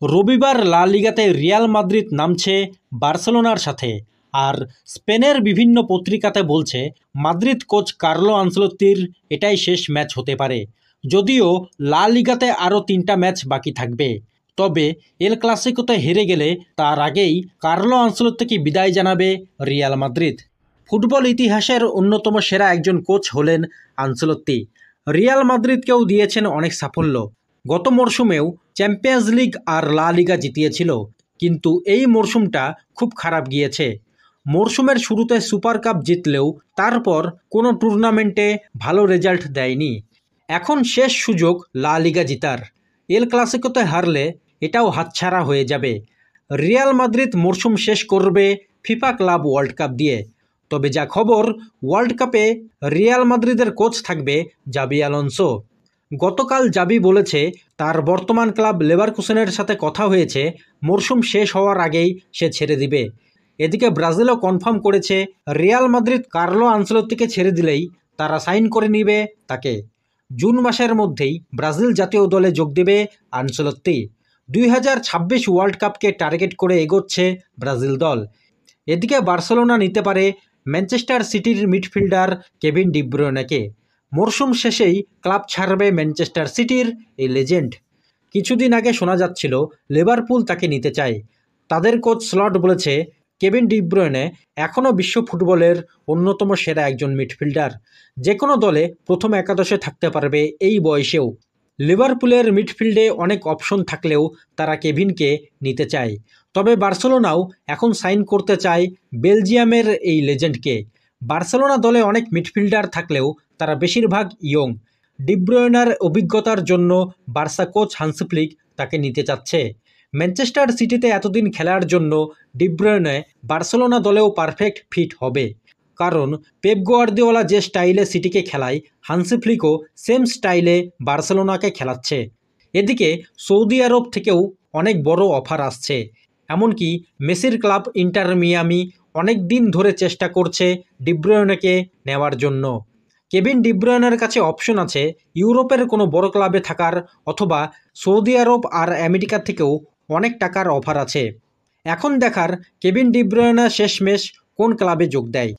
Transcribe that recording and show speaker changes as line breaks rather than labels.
রবিবার লা লিগাতে Real Madrid নামছে বার্সেলোনার সাথে। আর স্পেনের বিভিন্ন পত্রিকাতে বলছে মাদ্রিদ কোচ কার্লো আনচেলত্তির এটাই শেষ ম্যাচ হতে পারে। যদিও লা লিগাতে আরও 3টা ম্যাচ বাকি থাকবে। তবে এল ক্লাসিকোতে হেরে গেলে তার আগেই কার্লো আনচেলত্তিকে বিদায় জানাবে রিয়াল মাদ্রিদ। ফুটবল ইতিহাসের অন্যতম সেরা একজন কোচ হলেন আনচেলত্তি। রিয়াল মাদ্রিদকেও দিয়েছেন অনেক সাফল্য। গত মরশুমেও চ্যাম্পিয়ন্স লিগ আর লা লিগা জিতিয়েছিল, কিন্তু এই মরশুমটা খুব খারাপ গিয়েছে। মরশুমের শুরুতে সুপার কাপ জিতলেও তারপর কোনো টুর্নামেন্টে ভালো রেজাল্ট দেয়নি। এখন শেষ সুযোগ লা লিগা জিতার। এল ক্লাসিকোতে হারলে এটাও হাতছাড়া হয়ে যাবে। রিয়াল মাদ্রিদ মরশুম শেষ করবে ফিফা ক্লাব ওয়ার্ল্ড কাপ দিয়ে। তবে যা খবর, ওয়ার্ল্ড কাপে রিয়াল মাদ্রিদের কোচ থাকবে জাবি আলোনসো। গতকাল জাবি বলেছে তার বর্তমান ক্লাব লেভারকুসেনের সাথে কথা হয়েছে, মরশুম শেষ হওয়ার আগেই সে ছেড়ে দিবে। এদিকে ব্রাজিলও কনফার্ম করেছে রিয়াল মাদ্রিদ কার্লো আনচেলত্তিকে ছেড়ে দিলেই তারা সাইন করে নিবে তাকে। জুন মাসের মধ্যেই ব্রাজিল জাতীয় দলে যোগ দেবে আনচেলত্তি। 2026 ওয়ার্ল্ড কাপকে টার্গেট করে এগোচ্ছে ব্রাজিল দল। এদিকে বার্সেলোনা নিতে পারে ম্যানচেস্টার সিটির মিডফিল্ডার কেভিন ডি ব্রুয়নেকে। মরশুম শেষেই ক্লাব ছাড়বে ম্যানচেস্টার সিটির এই লেজেন্ড। কিছুদিন আগে শোনা যাচ্ছিল লিভারপুল তাকে নিতে চায়। তাদের কোচ স্লট বলেছে কেভিন ডি ব্রুয়নে এখনও বিশ্ব ফুটবলের অন্যতম সেরা একজন মিডফিল্ডার। যে কোনো দলে প্রথম একাদশে থাকতে পারবে এই বয়সেও। লিভারপুলের মিডফিল্ডে অনেক অপশন থাকলেও তারা কেভিনকে নিতে চায়। তবে বার্সেলোনাও এখন সাইন করতে চায় বেলজিয়ামের এই লেজেন্ডকে। বার্সেলোনা দলে অনেক মিডফিল্ডার থাকলেও তারা বেশিরভাগ ইয়ং। ডি ব্রুয়নার অভিজ্ঞতার জন্য বার্সা কোচ হান্সি ফ্লিক তাকে নিতে চাচ্ছে। ম্যানচেস্টার সিটিতে এতদিন খেলার জন্য ডি ব্রুয়নে বার্সেলোনা দলেও পারফেক্ট ফিট হবে। কারণ পেপ গার্দিওলা যে স্টাইলে সিটিকে খেলায়, হান্সি ফ্লিকও সেম স্টাইলে বার্সেলোনাকে খেলাচ্ছে। এদিকে সৌদি আরব থেকেও অনেক বড় অফার আসছে। এমনকি মেসির ক্লাব ইন্টার মিয়ামি অনেক দিন ধরে চেষ্টা করছে ডি ব্রুয়নেকে নেওয়ার জন্য। কেভিন ডি ব্রুয়নের কাছে অপশন আছে ইউরোপের কোনো বড় ক্লাবে থাকার, অথবা সৌদি আরব আর আমেরিকা থেকেও অনেক টাকার অফার আছে। এখন দেখার কেভিন ডি ব্রুয়নে শেষমেশ কোন ক্লাবে যোগ দেয়।